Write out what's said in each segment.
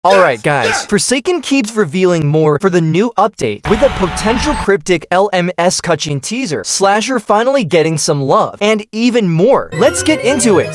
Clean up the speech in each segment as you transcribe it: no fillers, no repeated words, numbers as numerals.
Alright guys, Forsaken keeps revealing more for the new update, with a potential cryptic LMS cutscene teaser, Slasher finally getting some love, and even more. Let's get into it!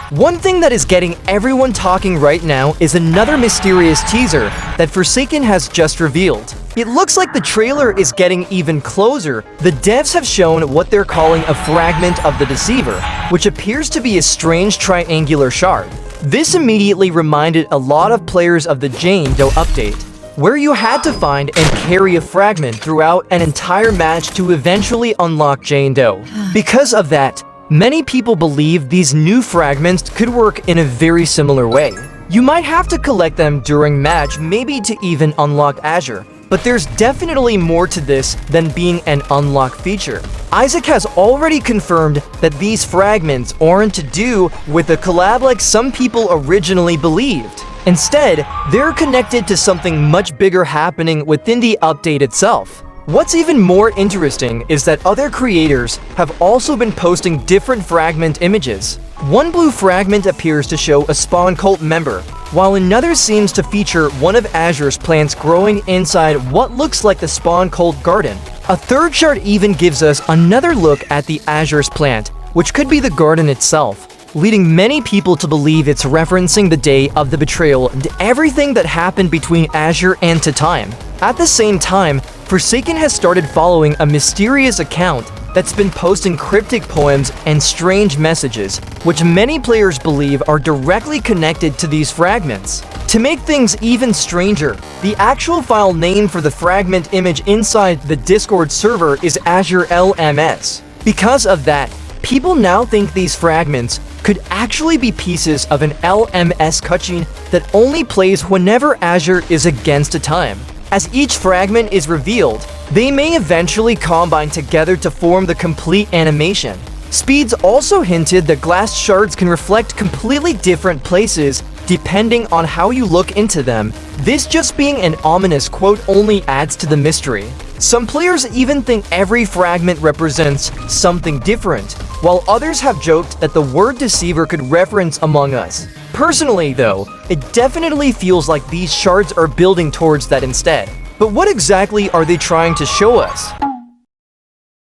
One thing that is getting everyone talking right now is another mysterious teaser that Forsaken has just revealed. It looks like the trailer is getting even closer. The devs have shown what they're calling a fragment of the Deceiver, which appears to be a strange triangular shard. This immediately reminded a lot of players of the Jane Doe update, where you had to find and carry a fragment throughout an entire match to eventually unlock Jane Doe. Because of that, many people believe these new fragments could work in a very similar way. You might have to collect them during match, maybe to even unlock Azure. But there's definitely more to this than being an unlock feature. Isaac has already confirmed that these fragments aren't to do with a collab like some people originally believed. Instead, they're connected to something much bigger happening within the update itself. What's even more interesting is that other creators have also been posting different fragment images. One blue fragment appears to show a Spawn cult member, while another seems to feature one of Azure's plants growing inside what looks like the Spawn cult garden. A third chart even gives us another look at the Azure's plant, which could be the garden itself, leading many people to believe it's referencing the day of the betrayal and everything that happened between Azure and Time. At the same time, Forsaken has started following a mysterious account that's been posting cryptic poems and strange messages, which many players believe are directly connected to these fragments. To make things even stranger, the actual file name for the fragment image inside the Discord server is Azure LMS. Because of that, people now think these fragments could actually be pieces of an LMS cutscene that only plays whenever Azure is against Time. As each fragment is revealed, they may eventually combine together to form the complete animation. Speeds also hinted that glass shards can reflect completely different places depending on how you look into them. This just being an ominous quote only adds to the mystery. Some players even think every fragment represents something different, while others have joked that the word Deceiver could reference Among Us. Personally though, it definitely feels like these shards are building towards that instead. But what exactly are they trying to show us?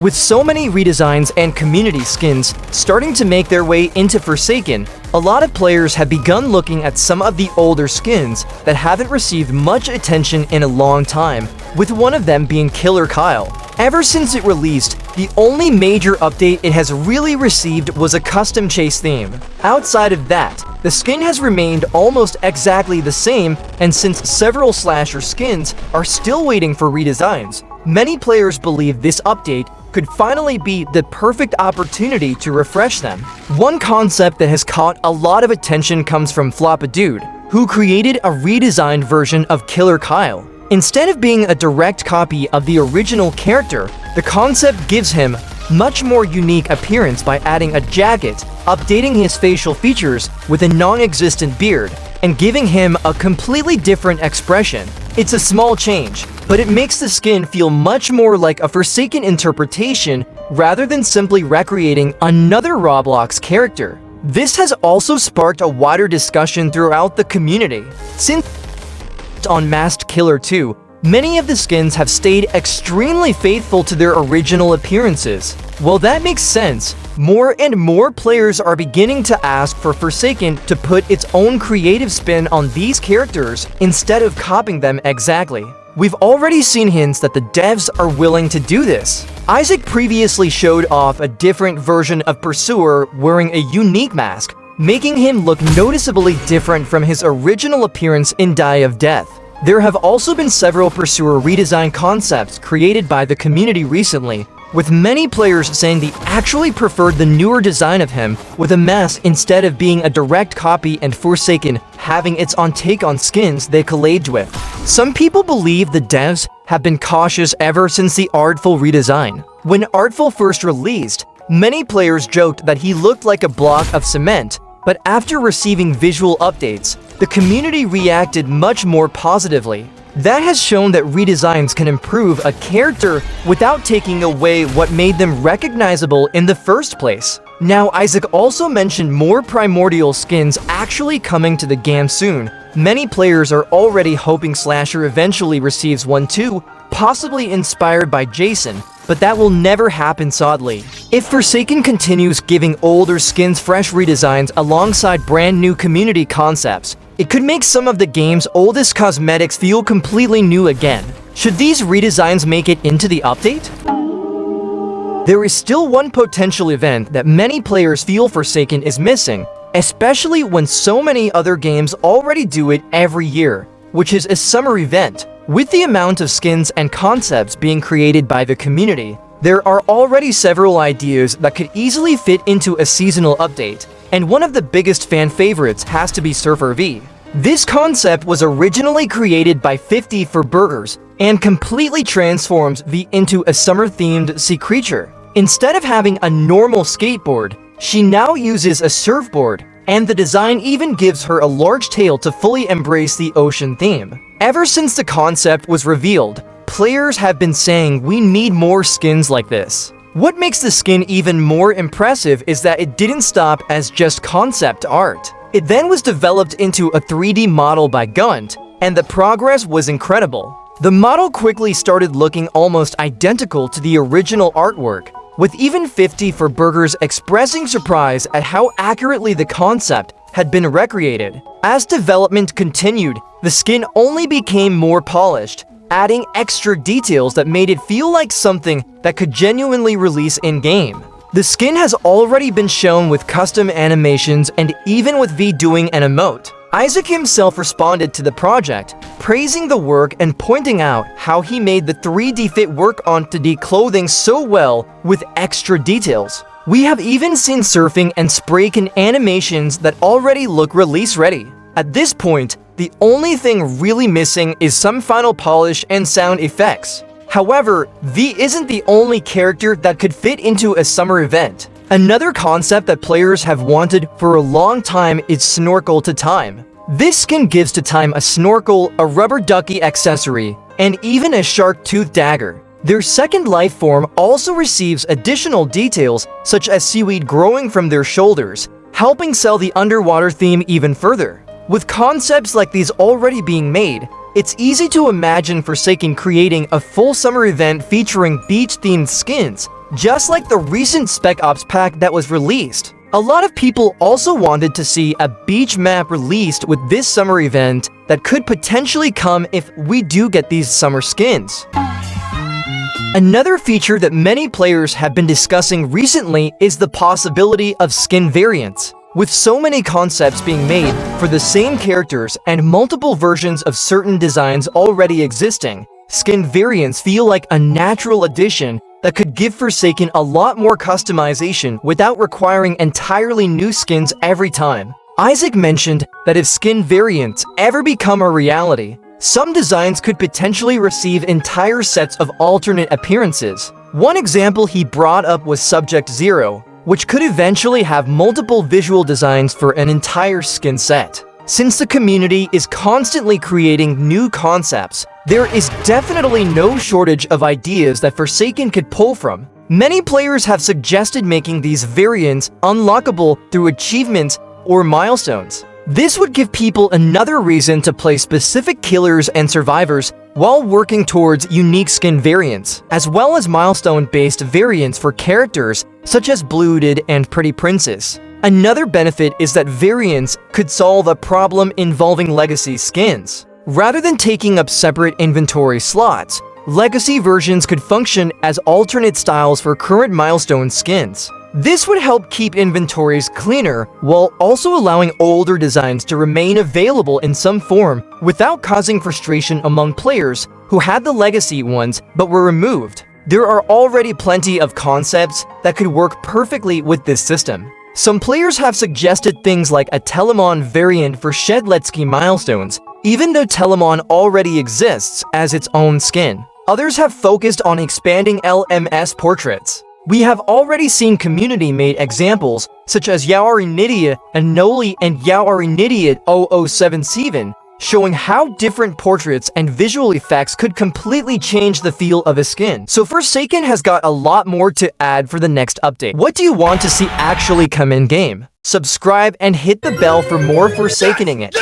With so many redesigns and community skins starting to make their way into Forsaken, a lot of players have begun looking at some of the older skins that haven't received much attention in a long time, with one of them being Killer Kyle. Ever since it released, the only major update it has really received was a custom chase theme. Outside of that, the skin has remained almost exactly the same, and since several slasher skins are still waiting for redesigns, many players believe this update could finally be the perfect opportunity to refresh them. One concept that has caught a lot of attention comes from Floppadude, who created a redesigned version of Killer Kyle. Instead of being a direct copy of the original character, the concept gives him much more unique appearance by adding a jacket, updating his facial features with a non-existent beard, and giving him a completely different expression. It's a small change, but it makes the skin feel much more like a Forsaken interpretation rather than simply recreating another Roblox character. This has also sparked a wider discussion throughout the community. Since on Masked Killer 2, many of the skins have stayed extremely faithful to their original appearances. Well, that makes sense. More and more players are beginning to ask for Forsaken to put its own creative spin on these characters instead of copying them exactly. We've already seen hints that the devs are willing to do this. Isaac previously showed off a different version of Pursuer wearing a unique mask, making him look noticeably different from his original appearance in Die of Death. There have also been several Pursuer redesign concepts created by the community recently, with many players saying they actually preferred the newer design of him with a mask instead of being a direct copy, and Forsaken having its own take on skins they collabed with. Some people believe the devs have been cautious ever since the Artful redesign. When Artful first released, many players joked that he looked like a block of cement, but after receiving visual updates, the community reacted much more positively. That has shown that redesigns can improve a character without taking away what made them recognizable in the first place. Now, Isaac also mentioned more primordial skins actually coming to the game soon, Many players are already hoping Slasher eventually receives one too, possibly inspired by Jason, but that will never happen sadly. If Forsaken continues giving older skins fresh redesigns alongside brand new community concepts, it could make some of the game's oldest cosmetics feel completely new again. Should these redesigns make it into the update? There is still one potential event that many players feel Forsaken is missing, especially when so many other games already do it every year, which is a summer event. With the amount of skins and concepts being created by the community, there are already several ideas that could easily fit into a seasonal update, and one of the biggest fan favorites has to be Surfer V. This concept was originally created by 50 for Burgers and completely transforms V into a summer-themed sea creature. Instead of having a normal skateboard, she now uses a surfboard, and the design even gives her a large tail to fully embrace the ocean theme. Ever since the concept was revealed, players have been saying we need more skins like this. What makes the skin even more impressive is that it didn't stop as just concept art. It then was developed into a 3D model by Gunt, and the progress was incredible. The model quickly started looking almost identical to the original artwork, with even 50 for Burgers expressing surprise at how accurately the concept had been recreated. As development continued, the skin only became more polished, adding extra details that made it feel like something that could genuinely release in-game. The skin has already been shown with custom animations and even with V doing an emote. Isaac himself responded to the project, praising the work and pointing out how he made the 3D fit work onto the clothing so well with extra details. We have even seen surfing and spray can animations that already look release ready. At this point, the only thing really missing is some final polish and sound effects. However, V isn't the only character that could fit into a summer event. Another concept that players have wanted for a long time is Snorkel to Time. This skin gives to Time a snorkel, a rubber ducky accessory, and even a shark tooth dagger. Their second life form also receives additional details such as seaweed growing from their shoulders, helping sell the underwater theme even further. With concepts like these already being made, it's easy to imagine Forsaken creating a full summer event featuring beach-themed skins, just like the recent Spec Ops pack that was released. A lot of people also wanted to see a beach map released with this summer event that could potentially come if we do get these summer skins. Another feature that many players have been discussing recently is the possibility of skin variants. With so many concepts being made for the same characters and multiple versions of certain designs already existing, skin variants feel like a natural addition that could give Forsaken a lot more customization without requiring entirely new skins every time. Isaac mentioned that if skin variants ever become a reality, some designs could potentially receive entire sets of alternate appearances. One example he brought up was Subject Zero, which could eventually have multiple visual designs for an entire skin set. Since the community is constantly creating new concepts, there is definitely no shortage of ideas that Forsaken could pull from. Many players have suggested making these variants unlockable through achievements or milestones. This would give people another reason to play specific killers and survivors while working towards unique skin variants, as well as milestone-based variants for characters such as Blooded and Pretty Princess. Another benefit is that variants could solve a problem involving legacy skins. Rather than taking up separate inventory slots, legacy versions could function as alternate styles for current milestone skins. This would help keep inventories cleaner while also allowing older designs to remain available in some form without causing frustration among players who had the legacy ones but were removed. There are already plenty of concepts that could work perfectly with this system. Some players have suggested things like a Telemon variant for Shedletsky milestones, even though Telemon already exists as its own skin. Others have focused on expanding LMS portraits. We have already seen community-made examples such as Yaorinidia and Noli and Yaorinidia 007 showing how different portraits and visual effects could completely change the feel of a skin. So Forsaken has got a lot more to add for the next update. What do you want to see actually come in-game? Subscribe and hit the bell for more Forsakening it.